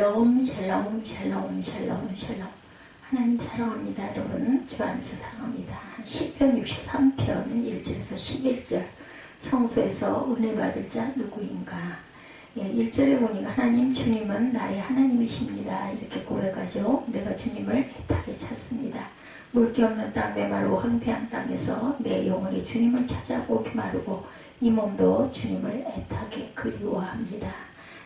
샬롬 샬롬 샬롬 샬롬 샬롬. 하나님 사랑합니다. 여러분 주 안에서 사랑합니다. 시편 63편 1절에서 11절. 성소에서 은혜 받을 자 누구인가. 1절에 보니까 하나님 주님은 나의 하나님이십니다. 이렇게 고백하죠. 내가 주님을 애타게 찾습니다. 물기 없는 땅 메마르고 황폐한 땅에서 내 영혼이 주님을 찾아 목이 마르고 이 몸도 주님을 애타게 그리워합니다.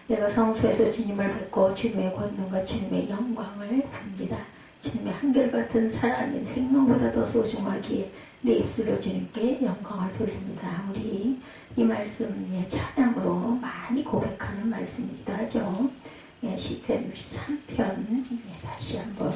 내가 성소에서 주님을 뵙고 주님의 권능과 주님의 영광을 봅니다. 주님의 한결같은 사랑인 생명보다 더 소중하기에 내 입술로 주님께 영광을 돌립니다. 우리 이 말씀의 찬양으로 많이 고백하는 말씀이기도 하죠. 시편 63편 다시 한번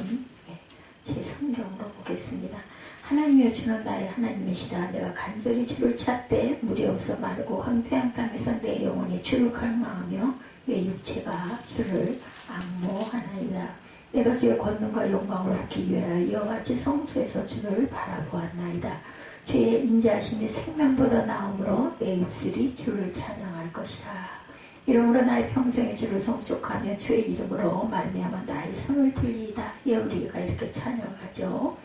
제 성경으로 보겠습니다. 하나님이여 주는 나의 하나님이시라. 내가 간절히 주를 찾되 물이 없어 마르고 황폐한 땅에서 내 영혼이 주를 갈망하며 내 육체가 주를 앙모하나이다. 내가 주의 권능과 영광을 보기 위하여 여호와의 성소에서 주를 바라보았나이다. 주의 인자하심이 생명보다 나음으로 내 입술이 주를 찬양할 것이라. 이러므로 나의 평생에 주를 성축하며 주의 이름으로 말미암아 나의 손을 들리이다. 우리가 이렇게 찬양하죠.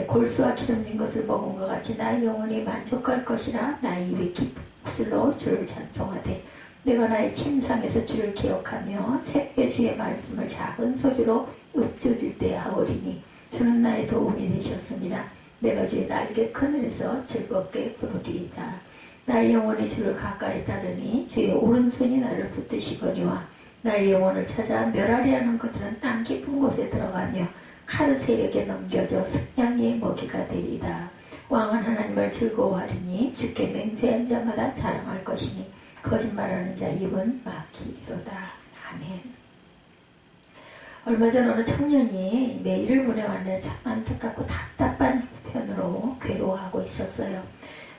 골수와 기름진 것을 먹은 것 같이 나의 영혼이 만족할 것이라. 나의 입이 깊은 입술로 주를 찬송하되 내가 나의 침상에서 주를 기억하며 새벽에 주의 말씀을 작은 소리로 읊조릴 때 하오리니 주는 나의 도움이 되셨습니다. 내가 주의 날개 그늘에서 즐겁게 부르리이다. 나의 영혼이 주를 가까이 따르니 주의 오른손이 나를 붙드시거니와 나의 영혼을 찾아 멸하리 하는 것들은 땅 깊은 곳에 들어가며 카르셀에게 넘겨져 승냥이의 먹이가 되리이다. 왕은 하나님을 즐거워하리니 주께 맹세한 자마다 자랑할 것이니 거짓말하는 자 입은 막히리로다. 아멘. 얼마 전 어느 청년이 메일을 보내왔는데 참 안타깝고 답답한 편으로 괴로워하고 있었어요.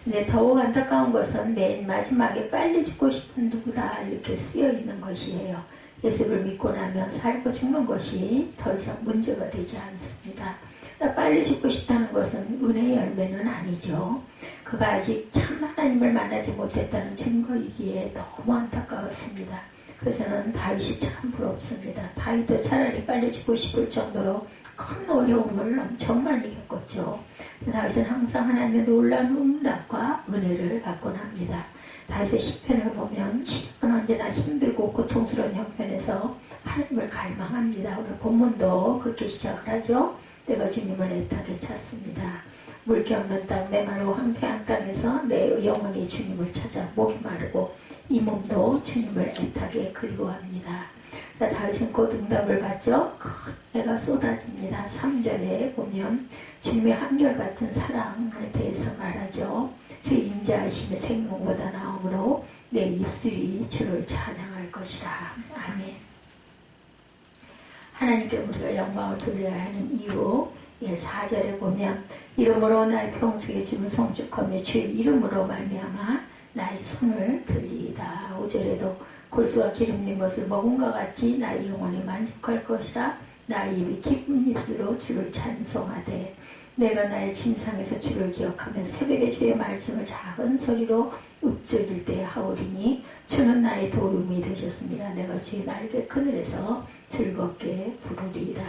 근데 더욱 안타까운 것은 맨 마지막에 빨리 죽고 싶은 누구다 이렇게 쓰여 있는 것이에요. 예수를 믿고 나면 살고 죽는 것이 더 이상 문제가 되지 않습니다. 빨리 죽고 싶다는 것은 은혜의 열매는 아니죠. 그가 아직 참 하나님을 만나지 못했다는 증거이기에 너무 안타까웠습니다. 그래서 저는 다윗이 참 부럽습니다. 다윗도 차라리 빨리 죽고 싶을 정도로 큰 어려움을 엄청 많이 겪었죠. 다윗은 항상 하나님의 놀라운 응답과 은혜를 받곤 합니다. 다윗의 시편을 보면 시편은 언제나 힘들고 고통스러운 형편에서 하나님을 갈망합니다. 오늘 본문도 그렇게 시작을 하죠. 내가 주님을 애타게 찾습니다. 물기 없는 땅 메마르고 황폐한 땅에서 내 영혼이 주님을 찾아 목이 마르고 이 몸도 주님을 애타게 그리워합니다. 다윗은 곧 응답을 받죠. 큰 애가 쏟아집니다. 3절에 보면 주님의 한결같은 사랑에 대해서 말하죠. 주의 인자하심의 생명보다 나음으로 내 입술이 주를 찬양할 것이라. 아멘. 하나님께 우리가 영광을 돌려야 하는 이유 4절에 보면 이름으로 나의 평생에 주를 송축하며 주의 이름으로 말미암아 나의 손을 들리이다. 5절에도 골수와 기름진 것을 먹은 것 같이 나의 영혼이 만족할 것이라. 나의 입이 기쁜 입술로 주를 찬송하되 내가 나의 침상에서 주를 기억하며 새벽에 주의 말씀을 작은 소리로 읊조릴 때 하오리니 주는 나의 도움이 되셨습니다. 내가 주의 날개 그늘에서 즐겁게 부르리이다.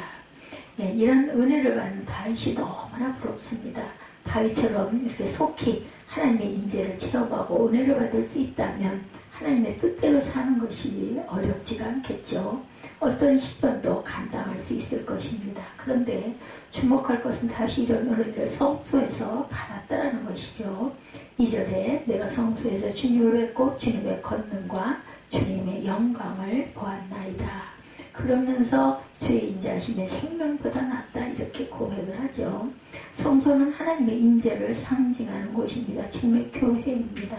이런 은혜를 받는 다윗이 너무나 부럽습니다. 다윗처럼 이렇게 속히 하나님의 인재를 체험하고 은혜를 받을 수 있다면 하나님의 뜻대로 사는 것이 어렵지가 않겠죠. 어떤 시련도 감당할 수 있을 것입니다. 그런데 주목할 것은 다시 이런 은혜를 성소에서 받았다라는 것이죠. 2절에 내가 성소에서 주님을 뵙고 주님의 권능과 주님의 영광을 보았나이다. 그러면서 주의 인자하심의 생명보다 낫다 이렇게 고백을 하죠. 성소는 하나님의 인재를 상징하는 곳입니다. 지금의 교회입니다.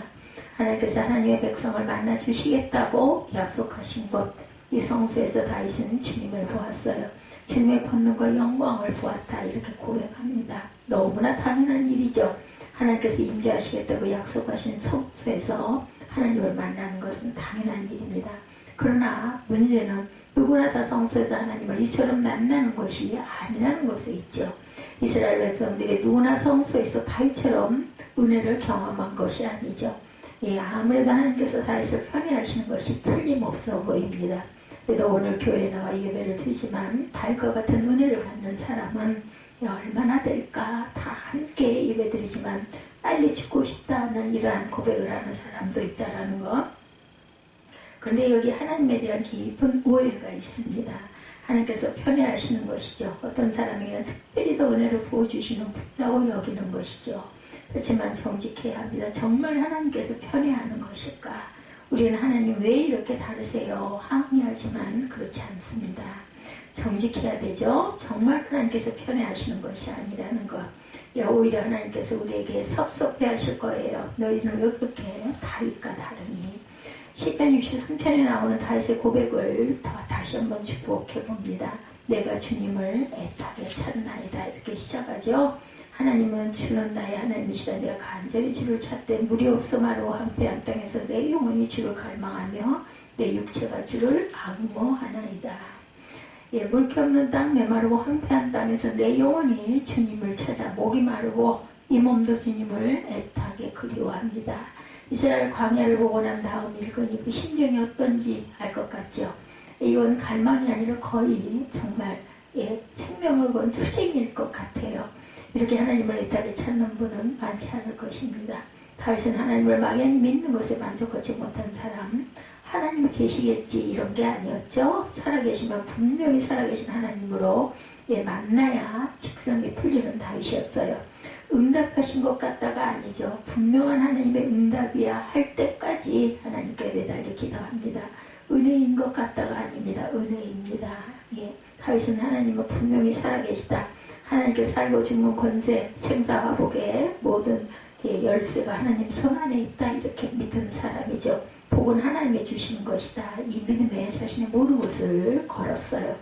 하나님께서 하나님의 백성을 만나 주시겠다고 약속하신 곳, 이 성소에서 다윗은 주님을 보았어요. 주님의 권능과 영광을 보았다 이렇게 고백합니다. 너무나 당연한 일이죠. 하나님께서 임재하시겠다고 약속하신 성소에서 하나님을 만나는 것은 당연한 일입니다. 그러나 문제는 누구나 다 성소에서 하나님을 이처럼 만나는 것이 아니라는 것에 있죠. 이스라엘 백성들이 누구나 성소에서 다윗처럼 은혜를 경험한 것이 아니죠. 아무래도 하나님께서 다윗을 편애하시는 것이 틀림없어 보입니다. 그래도 오늘 교회에 나와 예배를 드리지만 달과 같은 은혜를 받는 사람은 얼마나 될까? 다 함께 예배 드리지만 빨리 죽고 싶다는 이러한 고백을 하는 사람도 있다라는 것. 그런데 여기 하나님에 대한 깊은 오해가 있습니다. 하나님께서 편애하시는 것이죠. 어떤 사람에게는 특별히 더 은혜를 부어주시는 분이라고 여기는 것이죠. 그렇지만 정직해야 합니다. 정말 하나님께서 편애하는 것일까? 우리는 하나님 왜 이렇게 다르세요? 항의하지만 그렇지 않습니다. 정직해야 되죠. 정말 하나님께서 편애하시는 것이 아니라는 것. 오히려 하나님께서 우리에게 섭섭해하실 거예요. 너희는 왜 그렇게 다윗과 다르니? 시편 63편에 나오는 다윗의 고백을 다시 한번 주목해 봅니다. 내가 주님을 애타게 찾나이다 이렇게 시작하죠. 하나님은 주는 나의 하나님이시다. 내가 간절히 주를 찾되 물이 없어 마르고 황폐한 땅에서 내 영혼이 주를 갈망하며 내 육체가 주를 앙모하나이다. 물기 없는 땅, 메마르고 황폐한 땅에서 내 영혼이 주님을 찾아 목이 마르고 이 몸도 주님을 애타게 그리워합니다. 이스라엘 광야를 보고 난 다음 읽으니 그 심정이 어떤지 알 것 같죠. 이건 갈망이 아니라 거의 정말 생명을 건 투쟁일 것 같아요. 이렇게 하나님을 애타게 찾는 분은 많지 않을 것입니다. 다윗은 하나님을 막연히 믿는 것에 만족하지 못한 사람, 하나님이 계시겠지 이런 게 아니었죠. 살아계시면 분명히 살아계신 하나님으로 만나야 직성이 풀리는 다윗이었어요. 응답하신 것 같다가 아니죠. 분명한 하나님의 응답이야 할 때까지 하나님께 매달려 기도합니다. 은혜인 것 같다가 아닙니다. 은혜입니다. 다윗은 하나님은 분명히 살아계시다. 하나님께 살고 죽는 권세, 생사화복의 모든 열쇠가 하나님 손 안에 있다 이렇게 믿은 사람이죠. 복은 하나님이 주시는 것이다. 이 믿음에 자신의 모든 것을 걸었어요.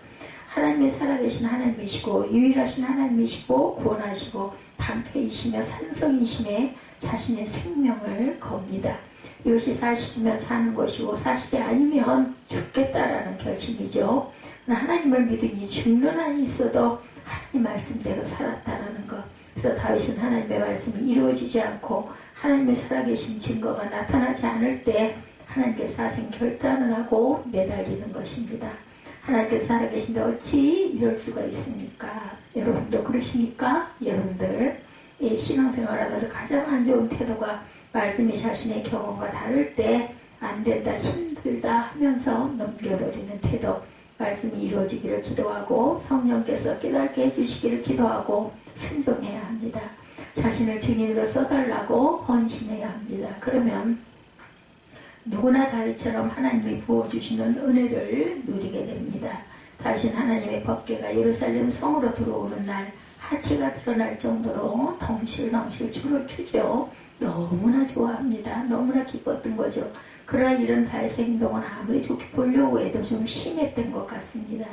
하나님이 살아계신 하나님이시고 유일하신 하나님이시고 구원하시고 방패이시며 산성이심에 자신의 생명을 겁니다. 이것이 40이면 사는 것이고 40이 아니면 죽겠다라는 결심이죠. 하나님을 믿으니 죽는 한이 있어도 하나님 말씀대로 살았다라는 것. 그래서 다윗은 하나님의 말씀이 이루어지지 않고 하나님의 살아계신 증거가 나타나지 않을 때 하나님께 사생 결단을 하고 매달리는 것입니다. 하나님께서 살아계신데 어찌 이럴 수가 있습니까? 여러분도 그러십니까? 여러분들 신앙생활하면서 가장 안 좋은 태도가 말씀이 자신의 경험과 다를 때 안 된다, 힘들다 하면서 넘겨버리는 태도. 말씀이 이루어지기를 기도하고 성령께서 깨닫게 해주시기를 기도하고 순종해야 합니다. 자신을 증인으로 써달라고 헌신해야 합니다. 그러면 누구나 다윗처럼 하나님이 부어주시는 은혜를 누리게 됩니다. 다윗은 하나님의 법궤가 예루살렘 성으로 들어오는 날 하치가 드러날 정도로 덩실덩실 춤을 추죠. 너무나 좋아합니다. 너무나 기뻤던 거죠. 그러나 이런 다윗의 행동은 아무리 좋게 보려고 해도 좀 심했던 것 같습니다.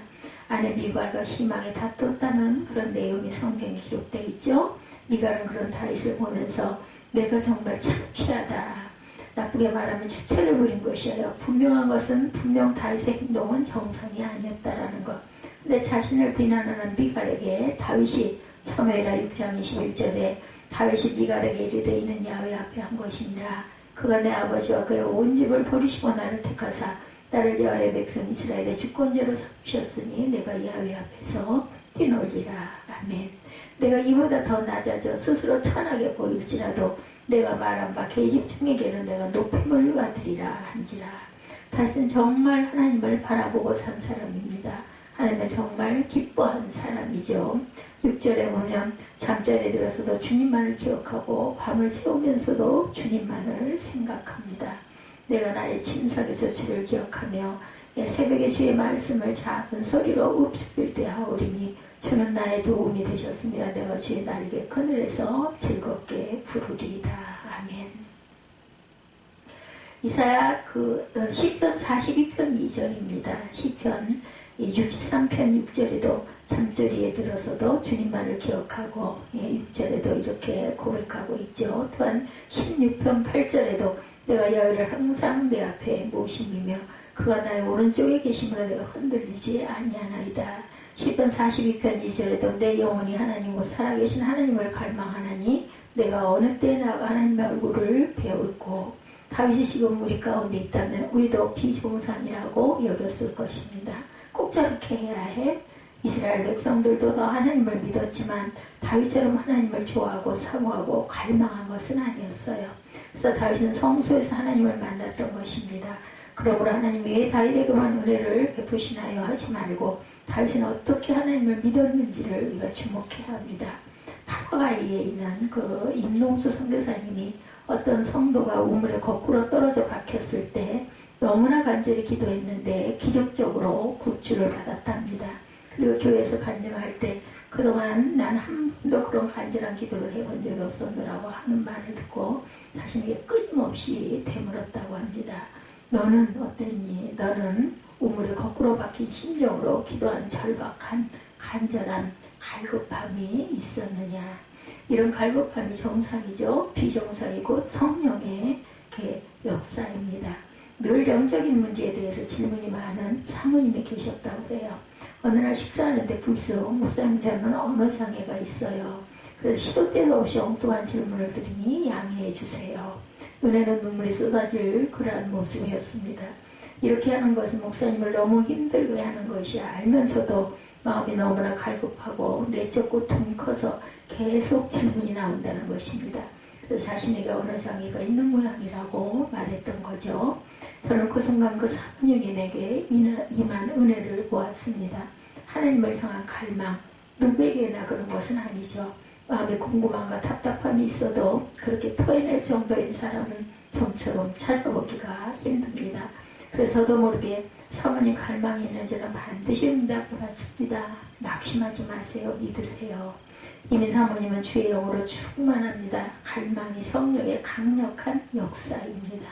아내 미갈과 심하게 다퉜다는 그런 내용이 성경에 기록되어 있죠. 미갈은 그런 다윗을 보면서 내가 정말 창피하다. 나쁘게 말하면 주태를 부린 것이에요. 분명한 것은 분명 다윗의 행동은 정상이 아니었다라는 것. 근데 자신을 비난하는 미갈에게 다윗이 사무엘하 6장 21절에 다윗이 미갈에게 이르되 이는 야훼 앞에 한 것이니라. 그가 내 아버지와 그의 온 집을 버리시고 나를 택하사 나를 여호와의 백성 이스라엘의 주권자로 삼으셨으니 내가 야훼 앞에서 뛰놀리라. 아멘. 내가 이보다 더 낮아져 스스로 천하게 보일지라도 내가 말한 바 계집중에게는 내가 높임을 받으리라 한지라. 다윗은 정말 하나님을 바라보고 산 사람입니다. 하나님은 정말 기뻐한 사람이죠. 6절에 보면 잠자리에 들어서도 주님만을 기억하고 밤을 새우면서도 주님만을 생각합니다. 내가 나의 침상에서 주를 기억하며 새벽에 주의 말씀을 작은 소리로 읊을 때 하오리니 주는 나의 도움이 되셨습니다. 내가 주의 날개 그늘에서 즐겁게 부르리이다. 아멘. 이사야 시편 42편 2절입니다. 시편 63편 6절에도 잠자리에 들어서도 주님만을 기억하고 6절에도 이렇게 고백하고 있죠. 또한 16편 8절에도 내가 야훼를 항상 내 앞에 모심이며 그가 나의 오른쪽에 계심으로 내가 흔들리지 아니하나이다. 시편 42편 2절에도 내 영혼이 하나님과 살아계신 하나님을 갈망하나니 내가 어느 때에 나가 하나님의 얼굴을 배울고 다윗이 지금 우리 가운데 있다면 우리도 비정상이라고 여겼을 것입니다. 꼭 저렇게 해야 해? 이스라엘 백성들도 더 하나님을 믿었지만 다윗처럼 하나님을 좋아하고 사모하고 갈망한 것은 아니었어요. 그래서 다윗은 성소에서 하나님을 만났던 것입니다. 그러므로 하나님이 왜 다윗에게만 은혜를 베푸시나요? 하지 말고 다윗은 어떻게 하나님을 믿었는지를 우리가 주목해야 합니다. 파라가이에 있는 그 임농수 선교사님이 어떤 성도가 우물에 거꾸로 떨어져 박혔을 때 너무나 간절히 기도했는데 기적적으로 구출을 받았답니다. 그리고 교회에서 간증할 때 그동안 난 한 번도 그런 간절한 기도를 해본 적이 없었노라고 하는 말을 듣고 자신에게 끊임없이 되물었다고 합니다. 너는 어땠니? 너는 우물에 거꾸로 박힌 심정으로 기도한 절박한 간절한 갈급함이 있었느냐? 이런 갈급함이 정상이죠. 비정상이 곧 성령의 역사입니다. 늘 영적인 문제에 대해서 질문이 많은 사모님이 계셨다고 그래요. 어느 날 식사하는데 불쑥 목사님 저는 언어장애가 있어요. 그래서 시도 때도 없이 엉뚱한 질문을 드리니 양해해 주세요. 눈에는 눈물이 쏟아질 그러한 모습이었습니다. 이렇게 하는 것은 목사님을 너무 힘들게 하는 것이 알면서도 마음이 너무나 갈급하고 내적 고통이 커서 계속 질문이 나온다는 것입니다. 그래서 자신에게 언어장애가 있는 모양이라고 말했던 거죠. 저는 그 순간 그 사모님에게 임한 은혜를 보았습니다. 하나님을 향한 갈망, 누구에게나 그런 것은 아니죠. 마음에 궁금함과 답답함이 있어도 그렇게 토해낼 정도인 사람은 좀처럼 찾아보기가 힘듭니다. 그래서 저도 모르게 사모님 갈망이 있는지는 반드시 응답을 받습니다. 낙심하지 마세요. 믿으세요. 이미 사모님은 주의 영으로 충만합니다. 갈망이 성령의 강력한 역사입니다.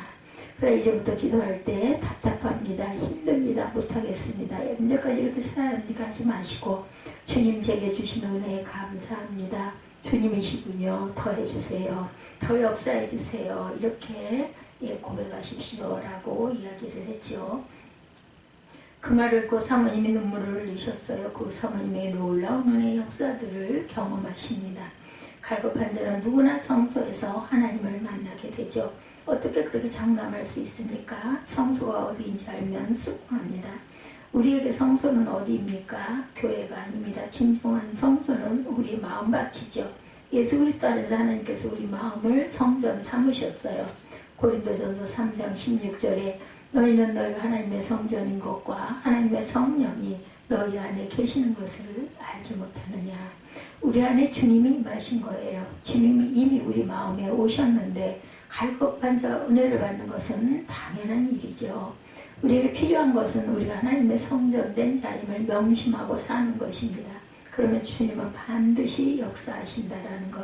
그래 이제부터 기도할 때 답답합니다. 힘듭니다. 못하겠습니다. 언제까지 이렇게 살아야 하는지 하지 마시고 주님 제게 주신 은혜에 감사합니다. 주님이시군요. 더 해주세요. 더 역사해주세요. 이렇게 고백하십시오라고 이야기를 했죠. 그 말을 듣고 사모님이 눈물을 흘리셨어요. 그 사모님의 놀라운 은혜의 역사들을 경험하십니다. 갈급한 자는 누구나 성소에서 하나님을 만나게 되죠. 어떻게 그렇게 장담할 수 있습니까? 성소가 어디인지 알면 쑥합니다. 우리에게 성소는 어디입니까? 교회가 아닙니다. 진정한 성소는 우리 마음밭이죠. 예수 그리스도 안에서 하나님께서 우리 마음을 성전 삼으셨어요. 고린도전서 3장 16절에 너희는 너희가 하나님의 성전인 것과 하나님의 성령이 너희 안에 계시는 것을 알지 못하느냐. 우리 안에 주님이 임하신 거예요. 주님이 이미 우리 마음에 오셨는데 갈급한 자가 은혜를 받는 것은 당연한 일이죠. 우리에게 필요한 것은 우리가 하나님의 성전된 자임을 명심하고 사는 것입니다. 그러면 주님은 반드시 역사하신다라는 것.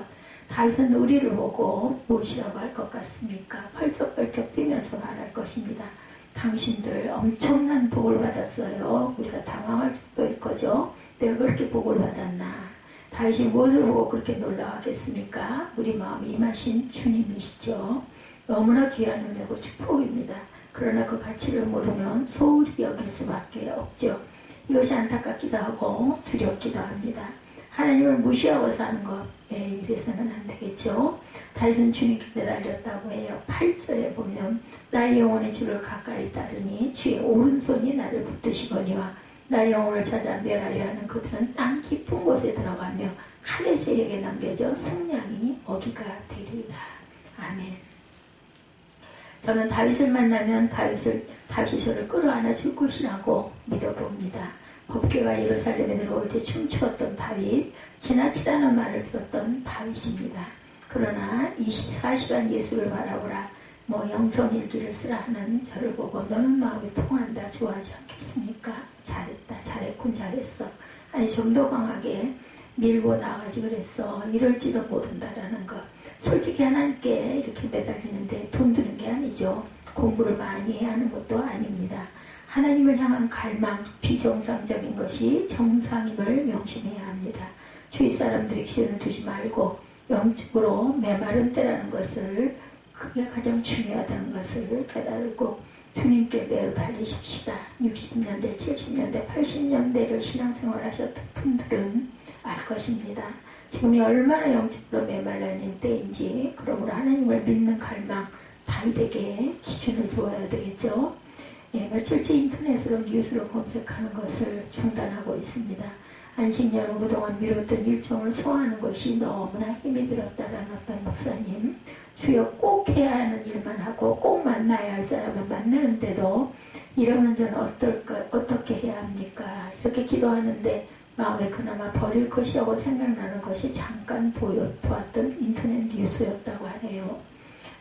다윗은 우리를 보고 무엇이라고 할 것 같습니까? 펄쩍펄쩍 뛰면서 말할 것입니다. 당신들 엄청난 복을 받았어요. 우리가 당황할 정도일 거죠. 내가 그렇게 복을 받았나? 다윗이 무엇을 보고 그렇게 놀라워하겠습니까? 우리 마음이 임하신 주님이시죠. 너무나 귀한 은혜고 축복입니다. 그러나 그 가치를 모르면 소홀히 여길 수밖에 없죠. 이것이 안타깝기도 하고 두렵기도 합니다. 하나님을 무시하고 사는 것, 이래서는 안 되겠죠. 다윗은 주님께 매달렸다고 해요. 8절에 보면 나의 영혼의 주를 가까이 따르니 주의 오른손이 나를 붙드시거니와 나의 영혼을 찾아 멸하려 하는 그들은 땅 깊은 곳에 들어가며 칼의 세력에 남겨져 승량이 어기가 되리이다. 아멘. 저는 다윗을 만나면 다윗이 저를 끌어안아 줄 것이라고 믿어봅니다. 법궤가 예루살렘에 들어올 때 춤추었던 다윗, 지나치다는 말을 들었던 다윗입니다. 그러나 24시간 예수를 바라보라, 영성일기를 쓰라 하는 저를 보고 너는 마음이 통한다, 좋아하지 않겠습니까? 잘했다, 잘했군, 잘했어. 아니 좀 더 강하게 밀고 나가지 그랬어. 이럴지도 모른다라는 것. 솔직히 하나님께 이렇게 매달리는데 돈 드는 게 아니죠. 공부를 많이 해야 하는 것도 아닙니다. 하나님을 향한 갈망, 비정상적인 것이 정상임을 명심해야 합니다. 주위 사람들이 기준을 두지 말고 영적으로 메마른 때라는 것을, 그게 가장 중요하다는 것을 깨달고 주님께 매우 달리십시다. 60년대, 70년대, 80년대를 신앙생활 하셨던 분들은 알 것입니다. 지금이 얼마나 영적으로 메말라 있는 때인지. 그러므로 하나님을 믿는 갈망, 다윗에게 기준을 두어야 되겠죠. 예, 며칠째 인터넷으로 뉴스를 검색하는 것을 중단하고 있습니다. 안식년은 그동안 미뤘던 일정을 소화하는 것이 너무나 힘이 들었다라는 어떤 목사님, 주여 꼭 해야 하는 일만 하고 꼭 만나야 할 사람을 만나는데도 이러면 저는 어떻게 해야 합니까? 이렇게 기도하는데 마음에 그나마 버릴 것이라고 생각나는 것이 잠깐 보았던 인터넷 뉴스였다고 하네요.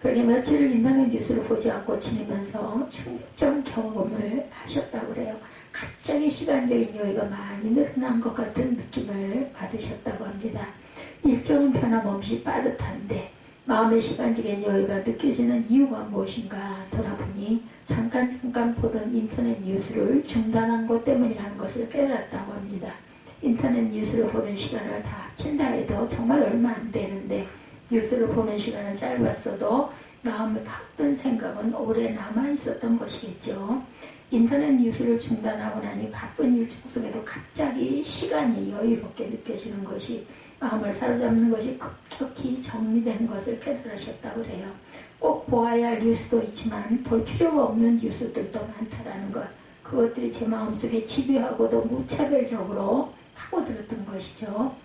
그렇게 며칠을 인터넷 뉴스를 보지 않고 지내면서 충격적인 경험을 하셨다고 그래요. 갑자기 시간적인 여유가 많이 늘어난 것 같은 느낌을 받으셨다고 합니다. 일정은 변함없이 빠듯한데 마음의 시간적인 여유가 느껴지는 이유가 무엇인가 돌아보니 잠깐 보던 인터넷 뉴스를 중단한 것 때문이라는 것을 깨달았다고 합니다. 인터넷 뉴스를 보는 시간을 다 합친다 해도 정말 얼마 안 되는데 뉴스를 보는 시간은 짧았어도 마음에 팍든 생각은 오래 남아있었던 것이겠죠. 인터넷 뉴스를 중단하고 나니 바쁜 일정 속에도 갑자기 시간이 여유롭게 느껴지는 것이 마음을 사로잡는 것이 급격히 정리되는 것을 깨달으셨다고 그래요. 꼭 보아야 할 뉴스도 있지만 볼 필요가 없는 뉴스들도 많다라는 것. 그것들이 제 마음속에 집요하고도 무차별적으로 파고들었던 것이죠.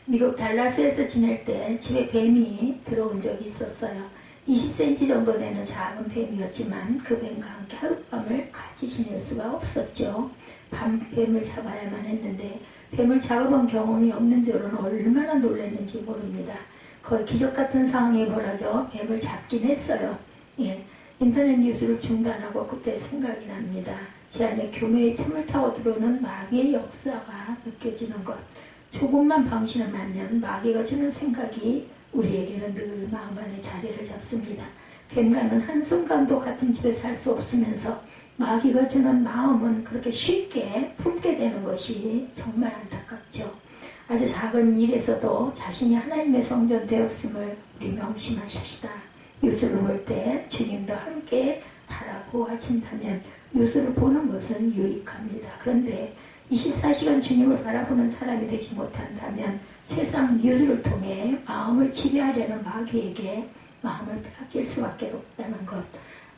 미국 달라스에서 지낼 때 집에 뱀이 들어온 적이 있었어요. 20cm 정도 되는 작은 뱀이었지만 그 뱀과 함께 하룻밤을 같이 지낼 수가 없었죠. 밤뱀을 잡아야만 했는데 뱀을 잡아본 경험이 없는 저는 얼마나 놀랐는지 모릅니다. 거의 기적 같은 상황이 벌어져 뱀을 잡긴 했어요. 예, 인터넷 뉴스를 중단하고 그때 생각이 납니다. 제 안에 교묘의 틈을 타고 들어오는 마귀의 역사가 느껴지는 것. 조금만 방심을 하면 마귀가 주는 생각이 우리에게는 늘 마음 안에 자리를 잡습니다. 뱀과는 한순간도 같은 집에 살 수 없으면서 마귀가 주는 마음은 그렇게 쉽게 품게 되는 것이 정말 안타깝죠. 아주 작은 일에서도 자신이 하나님의 성전 되었음을 우리 명심하십시다. 뉴스를 볼 때 주님도 함께 바라보아진다면 뉴스를 보는 것은 유익합니다. 그런데 24시간 주님을 바라보는 사람이 되지 못한다면 세상 뉴스를 통해 마음을 지배하려는 마귀에게 마음을 빼앗길 수밖에 없다는 것.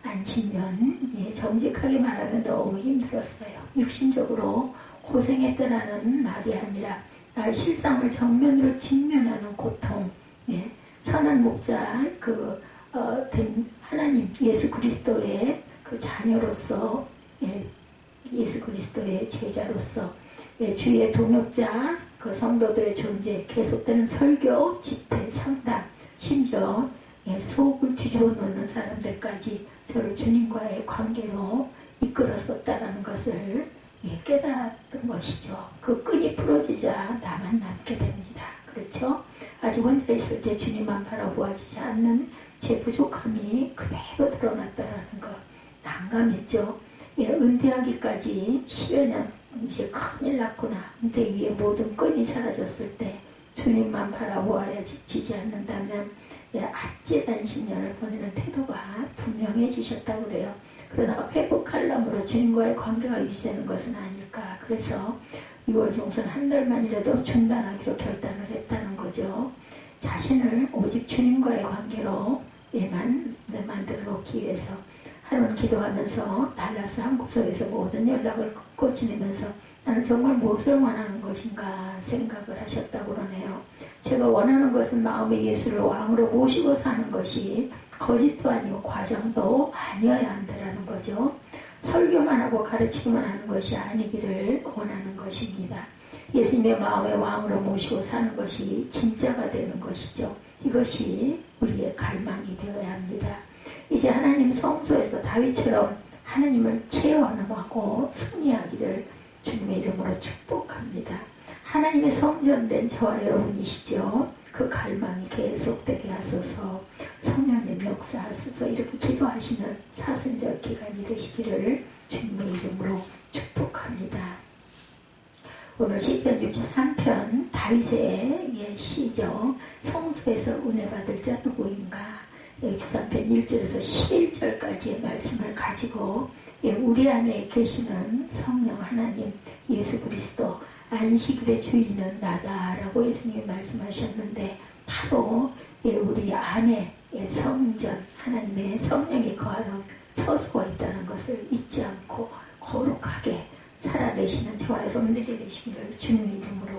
안식년, 정직하게 말하면 너무 힘들었어요. 육신적으로 고생했다라는 말이 아니라 나의 실상을 정면으로 직면하는 고통. 선한 목자, 된 하나님 예수 그리스도의 그 자녀로서, 예수 그리스도의 제자로서, 주위의 동역자, 그 성도들의 존재, 계속되는 설교, 집회, 상담, 심지어 속을 뒤집어 놓는 사람들까지 저를 주님과의 관계로 이끌었었다라는 것을 깨달았던 것이죠. 그 끈이 풀어지자 나만 남게 됩니다. 그렇죠? 아직 혼자 있을 때 주님만 바라보아지지 않는 제 부족함이 그대로 드러났다라는 것. 난감했죠. 은퇴하기까지 10여 년 이제 큰일 났구나. 은퇴 위에 모든 끈이 사라졌을 때 주님만 바라보아지지 않는다면 아찔한 10년을 보내는 태도가 분명해지셨다고 그래요. 그러다가 페북 칼럼으로 주님과의 관계가 유지되는 것은 아닐까. 그래서 6월 중순 한 달만이라도 중단하기로 결단을 했다는 거죠. 자신을 오직 주님과의 관계로만 만들어 놓기 위해서 하루는 기도하면서 달라스 한 구석에서 모든 연락을 끊고 지내면서 나는 정말 무엇을 원하는 것인가 생각을 하셨다고 그러네요. 제가 원하는 것은 마음의 예수를 왕으로 모시고 사는 것이 거짓도 아니고 과정도 아니어야 한다는 거죠. 설교만 하고 가르치기만 하는 것이 아니기를 원하는 것입니다. 예수님의 마음의 왕으로 모시고 사는 것이 진짜가 되는 것이죠. 이것이 우리의 갈망이 되어야 합니다. 이제 하나님 성소에서 다윗처럼 하나님을 체험하고 승리하기를 주님의 이름으로 축복합니다. 하나님의 성전된 저와 여러분이시죠. 그 갈망이 계속되게 하소서. 성령님 역사하소서. 이렇게 기도하시는 사순절 기간이 되시기를 주님의 이름으로 축복합니다. 오늘 시편 63편 다윗의 시죠. 성소에서 은혜 받을 자 누구인가. 63편 1절에서 11절까지의 말씀을 가지고 우리 안에 계시는 성령 하나님 예수 그리스도 안식일의 주인은 나다라고 예수님이 말씀하셨는데 바로 우리 안에 하나님의 성전, 하나님의 성령이 거하는 처소가 있다는 것을 잊지 않고 거룩하게 살아내시는 저와 여러분들이 되시기를 주님 이름으로